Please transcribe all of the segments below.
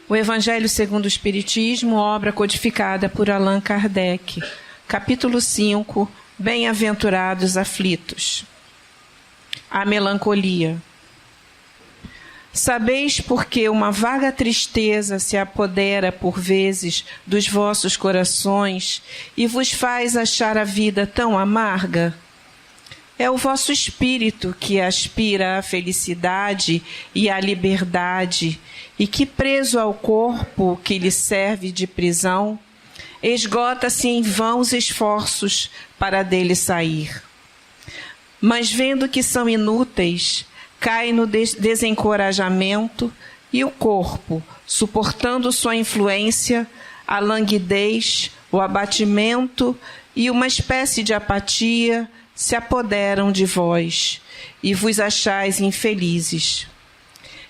O Evangelho segundo o Espiritismo, obra codificada por Allan Kardec. Capítulo 5. Bem-aventurados aflitos. A melancolia. Sabeis porque uma vaga tristeza se apodera por vezes dos vossos corações e vos faz achar a vida tão amarga? É o vosso espírito que aspira à felicidade e à liberdade e que, preso ao corpo que lhe serve de prisão, esgota-se em vãos esforços para dele sair. Mas vendo que são inúteis, cai no desencorajamento e o corpo, suportando sua influência, a languidez, o abatimento e uma espécie de apatia se apoderam de vós e vos achais infelizes.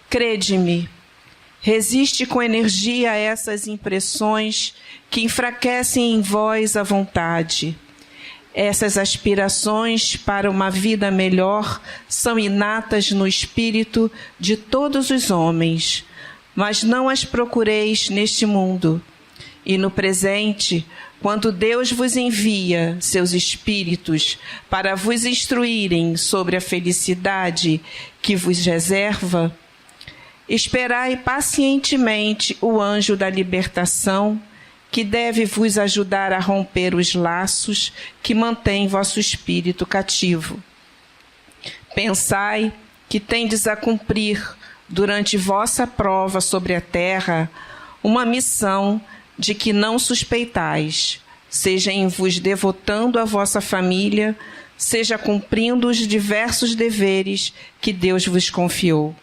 Crede-me, resiste com energia a essas impressões que enfraquecem em vós a vontade. Essas aspirações para uma vida melhor são inatas no espírito de todos os homens, mas não as procureis neste mundo. E no presente, quando Deus vos envia seus espíritos para vos instruírem sobre a felicidade que vos reserva, esperai pacientemente o anjo da libertação, que deve vos ajudar a romper os laços que mantêm vosso espírito cativo. Pensai que tendes a cumprir, durante vossa prova sobre a terra, uma missão de que não suspeitais, seja em vos devotando à vossa família, seja cumprindo os diversos deveres que Deus vos confiou.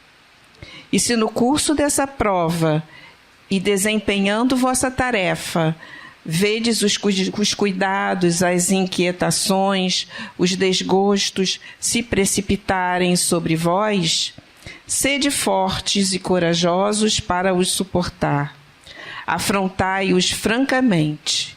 E se no curso dessa prova e desempenhando vossa tarefa, vedes os cuidados, as inquietações, os desgostos se precipitarem sobre vós, sede fortes e corajosos para os suportar. Afrontai-os francamente.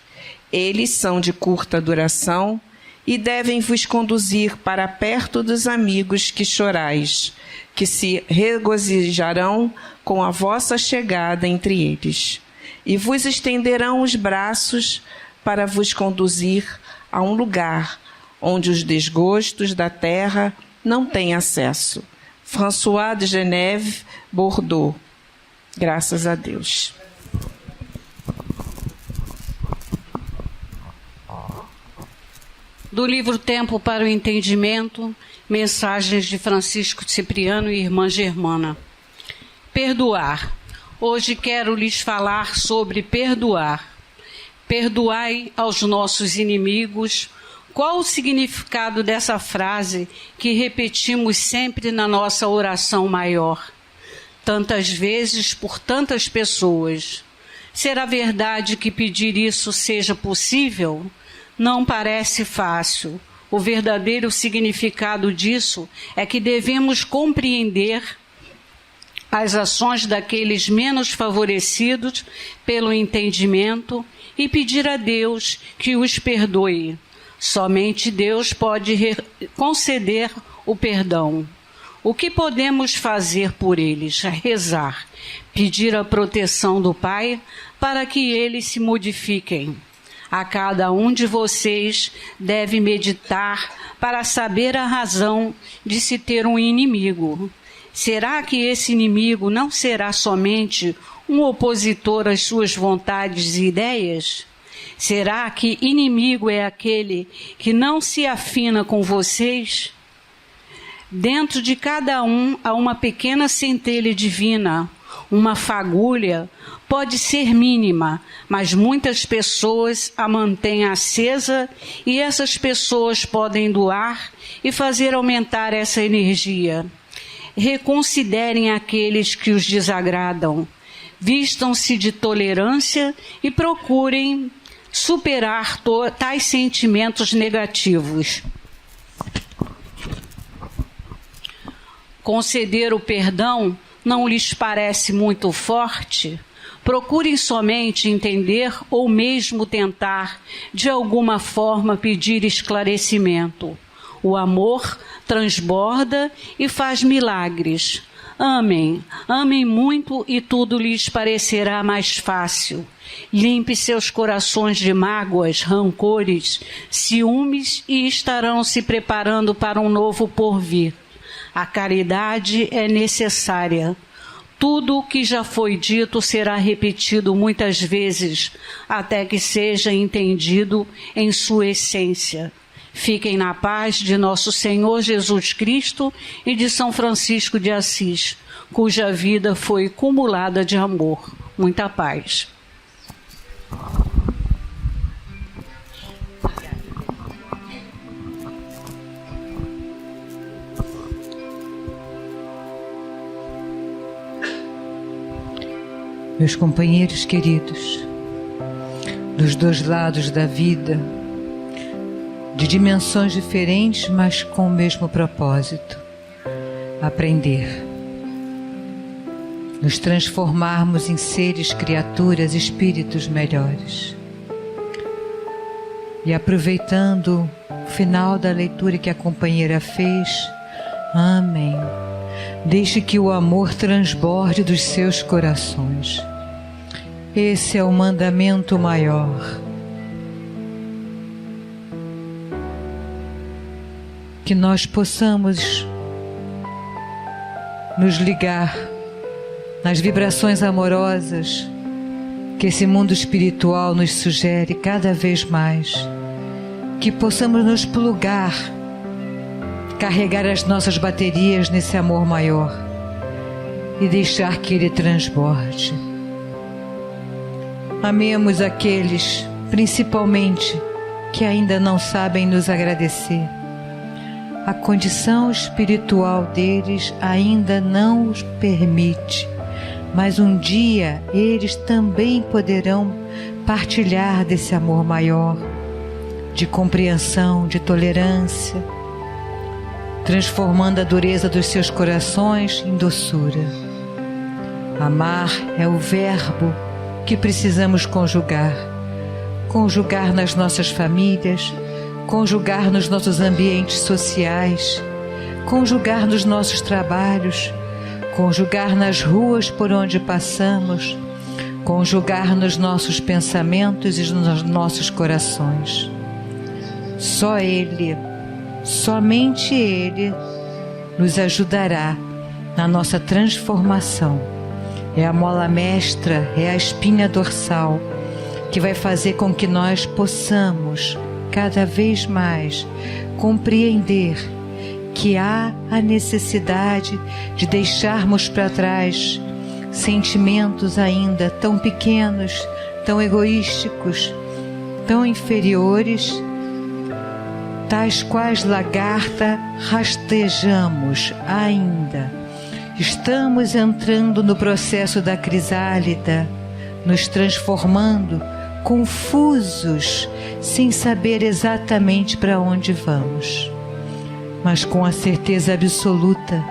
Eles são de curta duração e devem vos conduzir para perto dos amigos que chorais, que se regozijarão com a vossa chegada entre eles, e vos estenderão os braços para vos conduzir a um lugar onde os desgostos da terra não têm acesso. François de Geneve, Bordeaux. Graças a Deus. Do livro Tempo para o Entendimento, mensagens de Francisco Cipriano e Irmã Germana. Perdoar. Hoje quero lhes falar sobre perdoar. Perdoai aos nossos inimigos. Qual o significado dessa frase que repetimos sempre na nossa oração maior? Tantas vezes por tantas pessoas. Será verdade que pedir isso seja possível? Não parece fácil. O verdadeiro significado disso é que devemos compreender as ações daqueles menos favorecidos pelo entendimento e pedir a Deus que os perdoe. Somente Deus pode conceder o perdão. O que podemos fazer por eles? Rezar, pedir a proteção do Pai para que eles se modifiquem. A cada um de vocês deve meditar para saber a razão de se ter um inimigo. Será que esse inimigo não será somente um opositor às suas vontades e ideias? Será que inimigo é aquele que não se afina com vocês? Dentro de cada um há uma pequena centelha divina, uma fagulha. Pode ser mínima, mas muitas pessoas a mantêm acesa e essas pessoas podem doar e fazer aumentar essa energia. Reconsiderem aqueles que os desagradam. Vistam-se de tolerância e procurem superar tais sentimentos negativos. Conceder o perdão não lhes parece muito forte? Procurem somente entender ou mesmo tentar, de alguma forma, pedir esclarecimento. O amor transborda e faz milagres. Amem, amem muito e tudo lhes parecerá mais fácil. Limpe seus corações de mágoas, rancores, ciúmes e estarão se preparando para um novo porvir. A caridade é necessária. Tudo o que já foi dito será repetido muitas vezes, até que seja entendido em sua essência. Fiquem na paz de nosso Senhor Jesus Cristo e de São Francisco de Assis, cuja vida foi cumulada de amor. Muita paz. Meus companheiros queridos, dos dois lados da vida, de dimensões diferentes, mas com o mesmo propósito: aprender, nos transformarmos em seres, criaturas, espíritos melhores. E aproveitando o final da leitura que a companheira fez, amém. Deixe que o amor transborde dos seus corações. Esse é o mandamento maior. Que nós possamos nos ligar nas vibrações amorosas que esse mundo espiritual nos sugere cada vez mais. Que possamos nos plugar, carregar as nossas baterias nesse amor maior e deixar que ele transborde. Amemos aqueles, principalmente, que ainda não sabem nos agradecer. A condição espiritual deles ainda não os permite, mas um dia eles também poderão partilhar desse amor maior, de compreensão, de tolerância, transformando a dureza dos seus corações em doçura. Amar é o verbo que precisamos conjugar. Conjugar nas nossas famílias, conjugar nos nossos ambientes sociais, conjugar nos nossos trabalhos, conjugar nas ruas por onde passamos, conjugar nos nossos pensamentos e nos nossos corações. Só Ele, somente Ele, nos ajudará na nossa transformação. É a mola mestra, é a espinha dorsal que vai fazer com que nós possamos cada vez mais compreender que há a necessidade de deixarmos para trás sentimentos ainda tão pequenos, tão egoísticos, tão inferiores, tais quais lagarta rastejamos ainda. Estamos entrando no processo da crisálida, nos transformando, confusos, sem saber exatamente para onde vamos, mas com a certeza absoluta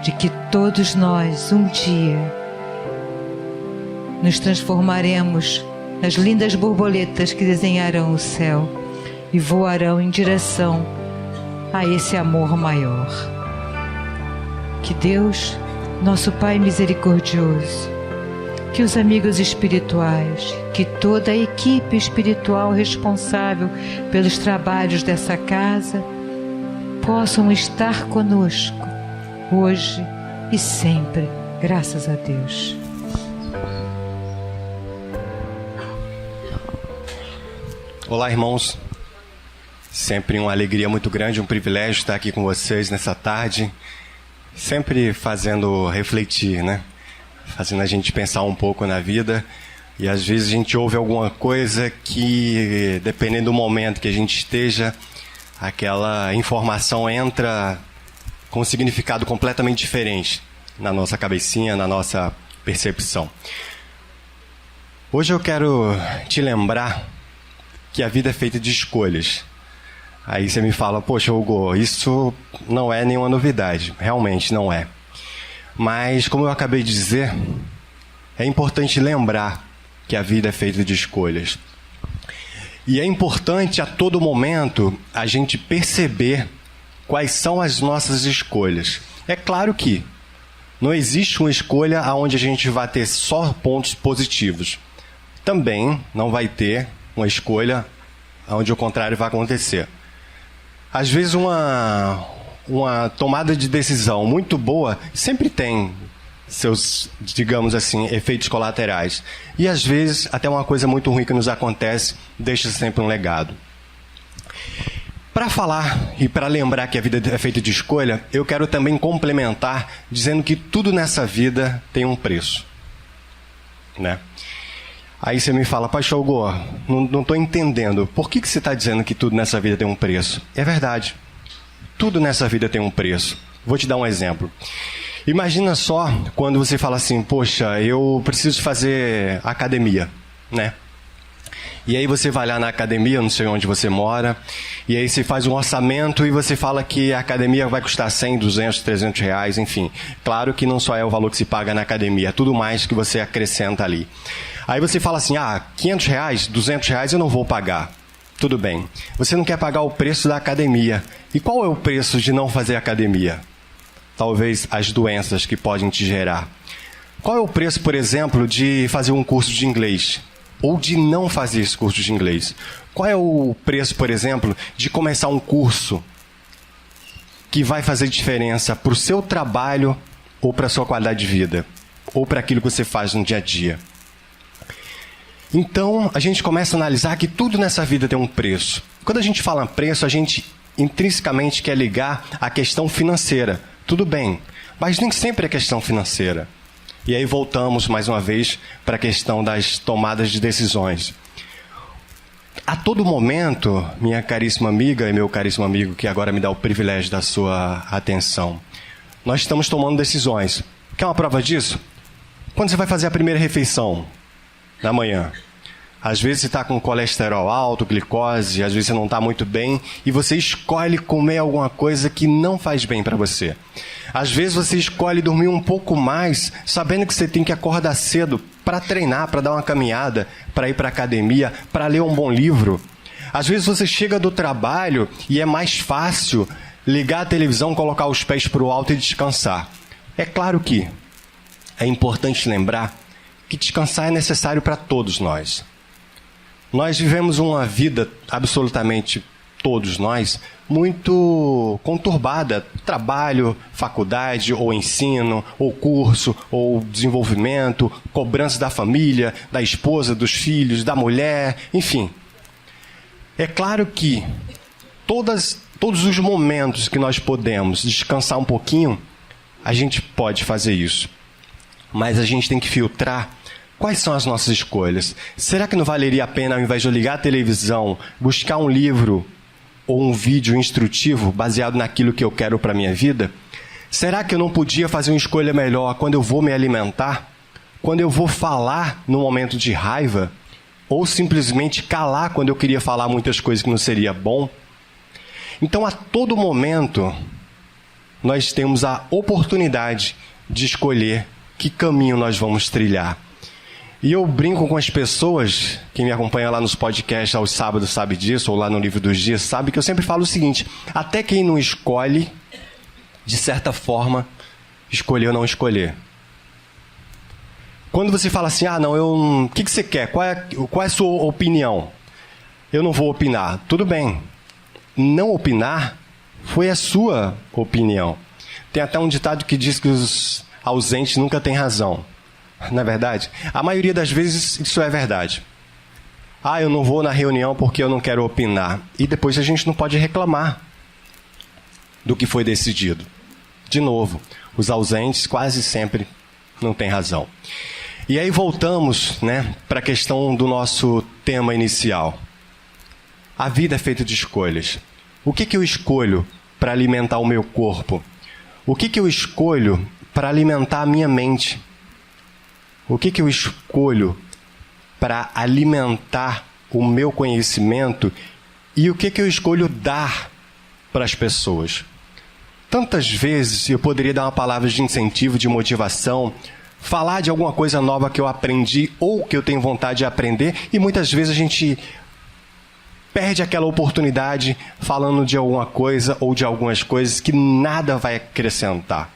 de que todos nós, um dia, nos transformaremos nas lindas borboletas que desenharão o céu e voarão em direção a esse amor maior. Que Deus, nosso Pai misericordioso, que os amigos espirituais, que toda a equipe espiritual responsável pelos trabalhos dessa casa possam estar conosco hoje e sempre, graças a Deus. Olá, irmãos. Sempre uma alegria muito grande, um privilégio estar aqui com vocês nessa tarde, sempre fazendo refletir, né? Fazendo a gente pensar um pouco na vida. E às vezes a gente ouve alguma coisa que, dependendo do momento que a gente esteja, aquela informação entra com um significado completamente diferente na nossa cabecinha, na nossa percepção. Hoje eu quero te lembrar que a vida é feita de escolhas. Aí você me fala, poxa, Hugo, isso não é nenhuma novidade. Realmente não é. Mas, como eu acabei de dizer, é importante lembrar que a vida é feita de escolhas. E é importante a todo momento a gente perceber quais são as nossas escolhas. É claro que Não existe uma escolha onde a gente vai ter só pontos positivos. Também não vai ter uma escolha onde o contrário vai acontecer. Às vezes uma tomada de decisão muito boa sempre tem seus, digamos assim, efeitos colaterais. E às vezes até uma coisa muito ruim que nos acontece deixa sempre um legado. Para falar e para lembrar que a vida é feita de escolha, eu quero também complementar dizendo que tudo nessa vida tem um preço, né? Aí você me fala, Pastor Hugo, não estou entendendo. Por que você está dizendo que tudo nessa vida tem um preço? É verdade. Tudo nessa vida tem um preço. Vou te dar um exemplo. Imagina só quando você fala assim, poxa, eu preciso fazer academia, né? E aí você vai lá na academia, não sei onde você mora, e aí você faz um orçamento e você fala que a academia vai custar 100, 200, 300 reais, enfim. Claro que não só é o valor que se paga na academia, é tudo mais que você acrescenta ali. Aí você fala assim, 500 reais, 200 reais eu não vou pagar. Tudo bem. Você não quer pagar o preço da academia. E qual é o preço de não fazer academia? Talvez as doenças que podem te gerar. Qual é o preço, por exemplo, de fazer um curso de inglês? Ou de não fazer esse curso de inglês? Qual é o preço, por exemplo, de começar um curso que vai fazer diferença para o seu trabalho ou para a sua qualidade de vida? Ou para aquilo que você faz no dia a dia? Então, a gente começa a analisar que tudo nessa vida tem um preço. Quando a gente fala em preço, a gente intrinsecamente quer ligar à questão financeira. Tudo bem, mas nem sempre é questão financeira. E aí voltamos mais uma vez para a questão das tomadas de decisões. A todo momento, minha caríssima amiga e meu caríssimo amigo, que agora me dá o privilégio da sua atenção, nós estamos tomando decisões. Quer uma prova disso? Quando você vai fazer a primeira refeição da manhã, às vezes você está com colesterol alto, glicose, às vezes você não está muito bem e você escolhe comer alguma coisa que não faz bem para você. Às vezes você escolhe dormir um pouco mais, sabendo que você tem que acordar cedo para treinar, para dar uma caminhada, para ir para a academia, para ler um bom livro. Às vezes você chega do trabalho e é mais fácil ligar a televisão, colocar os pés para o alto e descansar. É claro que é importante lembrar que descansar é necessário para todos nós. Nós vivemos uma vida, absolutamente todos nós, muito conturbada. Trabalho, faculdade, ou ensino, ou curso, ou desenvolvimento, cobrança da família, da esposa, dos filhos, da mulher, enfim. É claro que todos os momentos que nós podemos descansar um pouquinho, a gente pode fazer isso. Mas a gente tem que filtrar quais são as nossas escolhas. Será que não valeria a pena, ao invés de eu ligar a televisão, buscar um livro ou um vídeo instrutivo baseado naquilo que eu quero para a minha vida? Será que eu não podia fazer uma escolha melhor quando eu vou me alimentar? Quando eu vou falar no momento de raiva? Ou simplesmente calar quando eu queria falar muitas coisas que não seria bom? Então, a todo momento, nós temos a oportunidade de escolher que caminho nós vamos trilhar. E eu brinco com as pessoas, quem me acompanha lá nos podcasts aos sábados sabe disso, ou lá no Livro dos Dias, sabe que eu sempre falo o seguinte: até quem não escolhe, de certa forma, escolher ou não escolher. Quando você fala assim, o que você quer? Qual é a sua opinião? Eu não vou opinar. Tudo bem. Não opinar foi a sua opinião. Tem até um ditado que diz que os ausentes nunca têm razão. Não é verdade? A maioria das vezes isso é verdade. Eu não vou na reunião porque eu não quero opinar. E depois a gente não pode reclamar do que foi decidido. De novo, os ausentes quase sempre não têm razão. E aí voltamos, para a questão do nosso tema inicial. A vida é feita de escolhas. O que eu escolho para alimentar o meu corpo? O que eu escolho para alimentar a minha mente? O que eu escolho para alimentar o meu conhecimento? E o que eu escolho dar para as pessoas? Tantas vezes eu poderia dar uma palavra de incentivo, de motivação, falar de alguma coisa nova que eu aprendi ou que eu tenho vontade de aprender, e muitas vezes a gente perde aquela oportunidade falando de alguma coisa ou de algumas coisas que nada vai acrescentar.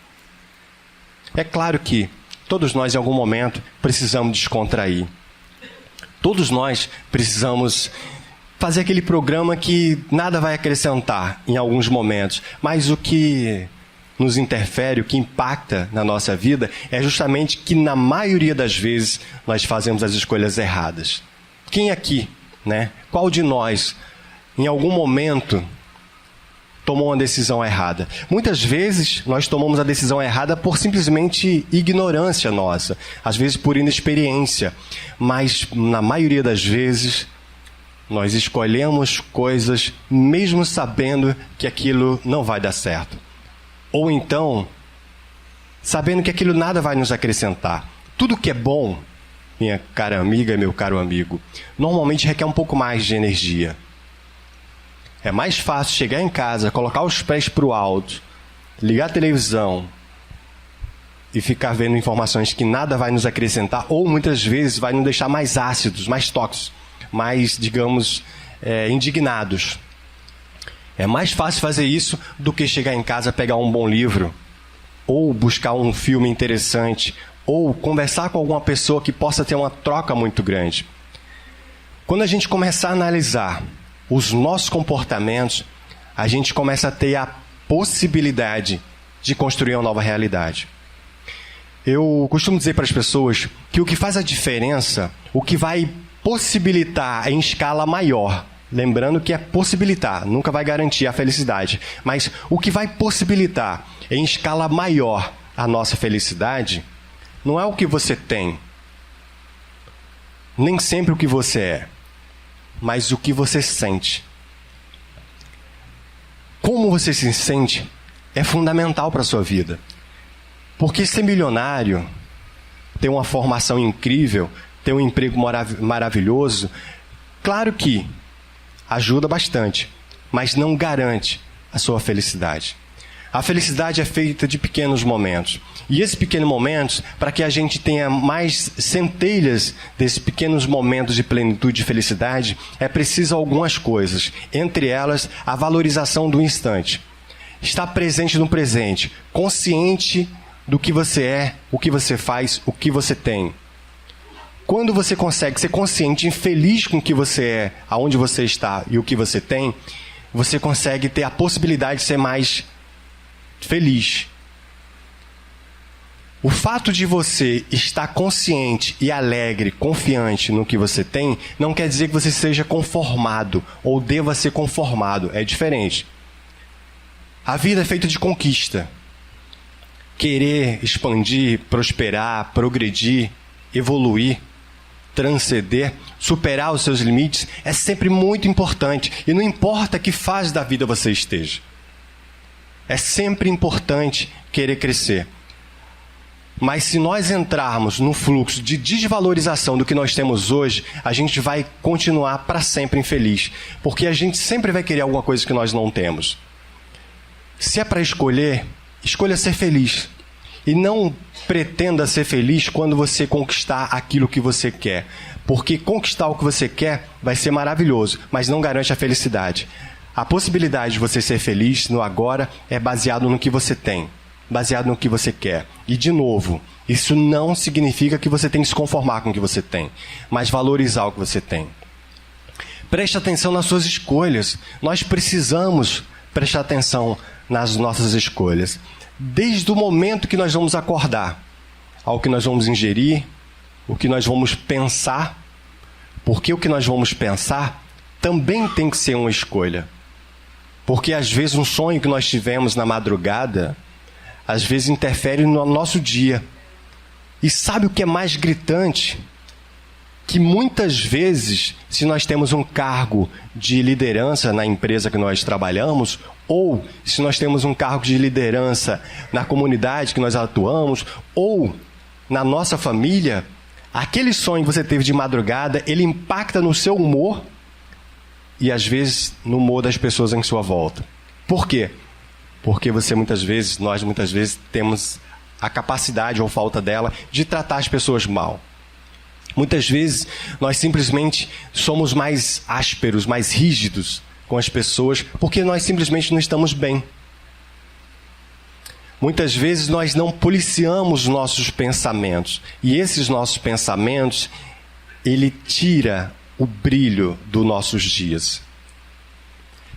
É claro que todos nós, em algum momento, precisamos descontrair. Todos nós precisamos fazer aquele programa que nada vai acrescentar em alguns momentos, mas o que nos interfere, o que impacta na nossa vida, é justamente que, na maioria das vezes, nós fazemos as escolhas erradas. Quem aqui, né? Qual de nós, em algum momento, tomou uma decisão errada? Muitas vezes, nós tomamos a decisão errada por simplesmente ignorância nossa, às vezes por inexperiência, mas, na maioria das vezes, nós escolhemos coisas mesmo sabendo que aquilo não vai dar certo. Ou então, sabendo que aquilo nada vai nos acrescentar. Tudo que é bom, minha cara amiga e meu caro amigo, normalmente requer um pouco mais de energia. É mais fácil chegar em casa, colocar os pés para o alto, ligar a televisão e ficar vendo informações que nada vai nos acrescentar, ou muitas vezes vai nos deixar mais ácidos, mais tóxicos, mais, digamos, indignados. É mais fácil fazer isso do que chegar em casa, pegar um bom livro, ou buscar um filme interessante, ou conversar com alguma pessoa que possa ter uma troca muito grande. Quando a gente começar a analisar os nossos comportamentos, a gente começa a ter a possibilidade de construir uma nova realidade. Eu costumo dizer para as pessoas que o que faz a diferença, o que vai possibilitar em escala maior, lembrando que é possibilitar, nunca vai garantir a felicidade, mas o que vai possibilitar em escala maior a nossa felicidade não é o que você tem, nem sempre o que você é, mas o que você sente. Como você se sente é fundamental para a sua vida. Porque ser milionário, ter uma formação incrível, ter um emprego maravilhoso, claro que ajuda bastante, mas não garante a sua felicidade. A felicidade é feita de pequenos momentos. E esses pequenos momentos, para que a gente tenha mais centelhas desses pequenos momentos de plenitude e felicidade, é preciso algumas coisas. Entre elas, a valorização do instante. Estar presente no presente, consciente do que você é, o que você faz, o que você tem. Quando você consegue ser consciente e feliz com o que você é, aonde você está e o que você tem, você consegue ter a possibilidade de ser mais feliz. O fato de você estar consciente e alegre, confiante no que você tem, não quer dizer que você seja conformado ou deva ser conformado. É diferente. A vida é feita de conquista. Querer expandir, prosperar, progredir, evoluir, transcender, superar os seus limites é sempre muito importante. E não importa que fase da vida você esteja. É sempre importante querer crescer. Mas se nós entrarmos no fluxo de desvalorização do que nós temos hoje, a gente vai continuar para sempre infeliz. Porque a gente sempre vai querer alguma coisa que nós não temos. Se é para escolher, escolha ser feliz. E não pretenda ser feliz quando você conquistar aquilo que você quer. Porque conquistar o que você quer vai ser maravilhoso, mas não garante a felicidade. A possibilidade de você ser feliz no agora é baseado no que você tem, baseado no que você quer. E, de novo, isso não significa que você tem que se conformar com o que você tem, mas valorizar o que você tem. Preste atenção nas suas escolhas. Nós precisamos prestar atenção nas nossas escolhas. Desde o momento que nós vamos acordar, ao que nós vamos ingerir, o que nós vamos pensar, porque o que nós vamos pensar também tem que ser uma escolha. Porque às vezes um sonho que nós tivemos na madrugada, às vezes interfere no nosso dia. E sabe o que é mais gritante? Que muitas vezes, se nós temos um cargo de liderança na empresa que nós trabalhamos, ou se nós temos um cargo de liderança na comunidade que nós atuamos, ou na nossa família, aquele sonho que você teve de madrugada, ele impacta no seu humor e às vezes no humor das pessoas em sua volta. Por quê? Porque nós muitas vezes temos a capacidade ou falta dela de tratar as pessoas mal. Muitas vezes nós simplesmente somos mais ásperos, mais rígidos com as pessoas, porque nós simplesmente não estamos bem. Muitas vezes nós não policiamos nossos pensamentos. E esses nossos pensamentos, ele tira o brilho dos nossos dias.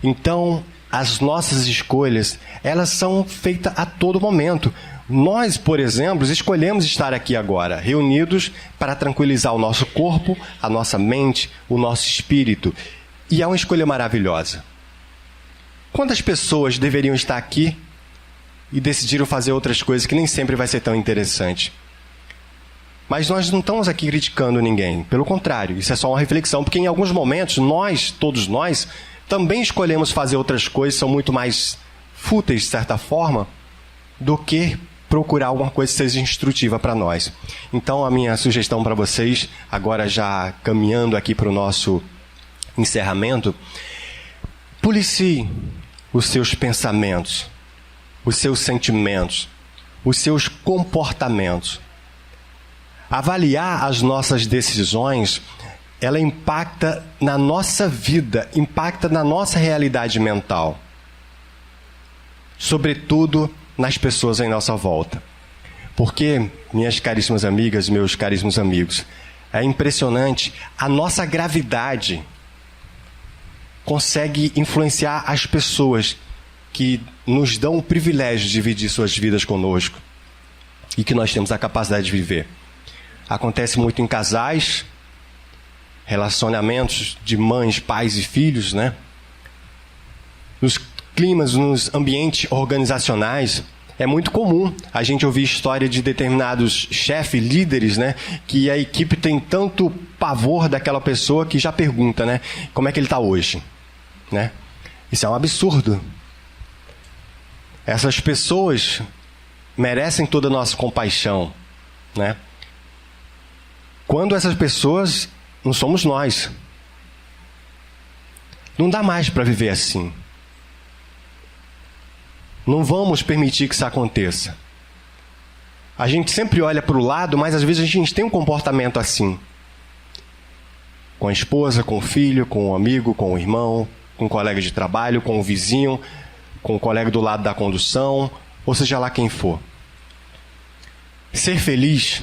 Então, as nossas escolhas, elas são feitas a todo momento. Nós, por exemplo, escolhemos estar aqui agora, reunidos para tranquilizar o nosso corpo, a nossa mente, o nosso espírito. E é uma escolha maravilhosa. Quantas pessoas deveriam estar aqui e decidiram fazer outras coisas que nem sempre vai ser tão interessante? Mas nós não estamos aqui criticando ninguém. Pelo contrário, isso é só uma reflexão, porque em alguns momentos, todos nós, também escolhemos fazer outras coisas que são muito mais fúteis, de certa forma, do que procurar alguma coisa que seja instrutiva para nós. Então, a minha sugestão para vocês, agora já caminhando aqui para o nosso encerramento, policie os seus pensamentos, os seus sentimentos, os seus comportamentos. Avaliar as nossas decisões, ela impacta na nossa vida, impacta na nossa realidade mental. Sobretudo nas pessoas em nossa volta. Porque, minhas caríssimas amigas, meus caríssimos amigos, é impressionante, a nossa gravidade consegue influenciar as pessoas que nos dão o privilégio de dividir suas vidas conosco e que nós temos a capacidade de viver. Acontece muito em casais, relacionamentos de mães, pais e filhos, né? Nos climas, nos ambientes organizacionais, é muito comum a gente ouvir história de determinados chefes, líderes, né? Que a equipe tem tanto pavor daquela pessoa que já pergunta, né? Como é que ele está hoje? Né? Isso é um absurdo. Essas pessoas merecem toda a nossa compaixão, né? Quando essas pessoas não somos nós. Não dá mais para viver assim. Não vamos permitir que isso aconteça. A gente sempre olha para o lado, mas às vezes a gente tem um comportamento assim. Com a esposa, com o filho, com o amigo, com o irmão, com o colega de trabalho, com o vizinho, com o colega do lado da condução, ou seja lá quem for. Ser feliz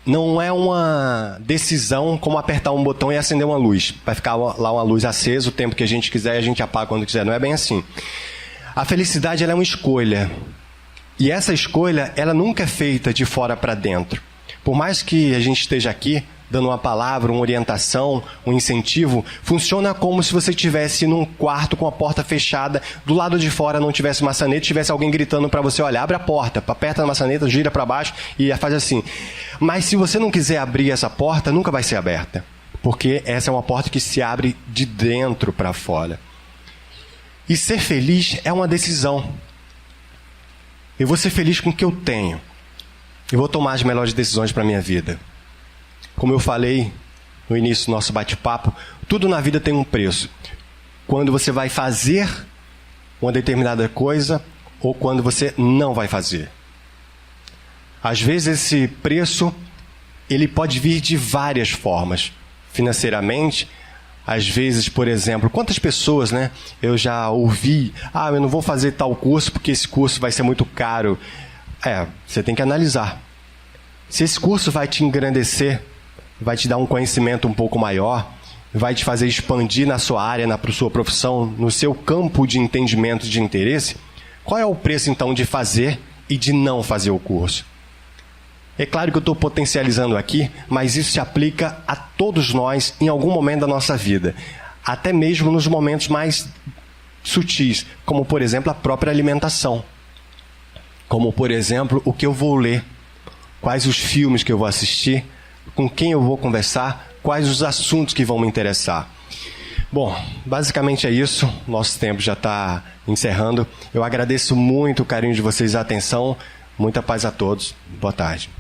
não é uma decisão como apertar um botão e acender uma luz. Vai ficar lá uma luz acesa o tempo que a gente quiser e a gente apaga quando quiser. Não é bem assim. A felicidade ela é uma escolha. E essa escolha, ela nunca é feita de fora para dentro. Por mais que a gente esteja aqui dando uma palavra, uma orientação, um incentivo, funciona como se você estivesse num quarto com a porta fechada, do lado de fora não tivesse maçaneta, tivesse alguém gritando para você, olha, abre a porta, aperta na maçaneta, gira para baixo e faz assim. Mas se você não quiser abrir essa porta, nunca vai ser aberta, porque essa é uma porta que se abre de dentro para fora. E ser feliz é uma decisão. Eu vou ser feliz com o que eu tenho. Eu vou tomar as melhores decisões para a minha vida. Como eu falei no início do nosso bate-papo, tudo na vida tem um preço. Quando você vai fazer uma determinada coisa ou quando você não vai fazer. Às vezes esse preço ele pode vir de várias formas. Financeiramente, às vezes, por exemplo, quantas pessoas, né, eu já ouvi, eu não vou fazer tal curso porque esse curso vai ser muito caro. Você tem que analisar. Se esse curso vai te engrandecer, vai te dar um conhecimento um pouco maior, vai te fazer expandir na sua área, na sua profissão, no seu campo de entendimento, de interesse, qual é o preço, então, de fazer e de não fazer o curso? É claro que eu estou potencializando aqui, mas isso se aplica a todos nós em algum momento da nossa vida. Até mesmo nos momentos mais sutis, como, por exemplo, a própria alimentação. Como, por exemplo, o que eu vou ler, quais os filmes que eu vou assistir, com quem eu vou conversar, quais os assuntos que vão me interessar. Bom, basicamente é isso. Nosso tempo já está encerrando. Eu agradeço muito o carinho de vocês, a atenção. Muita paz a todos. Boa tarde.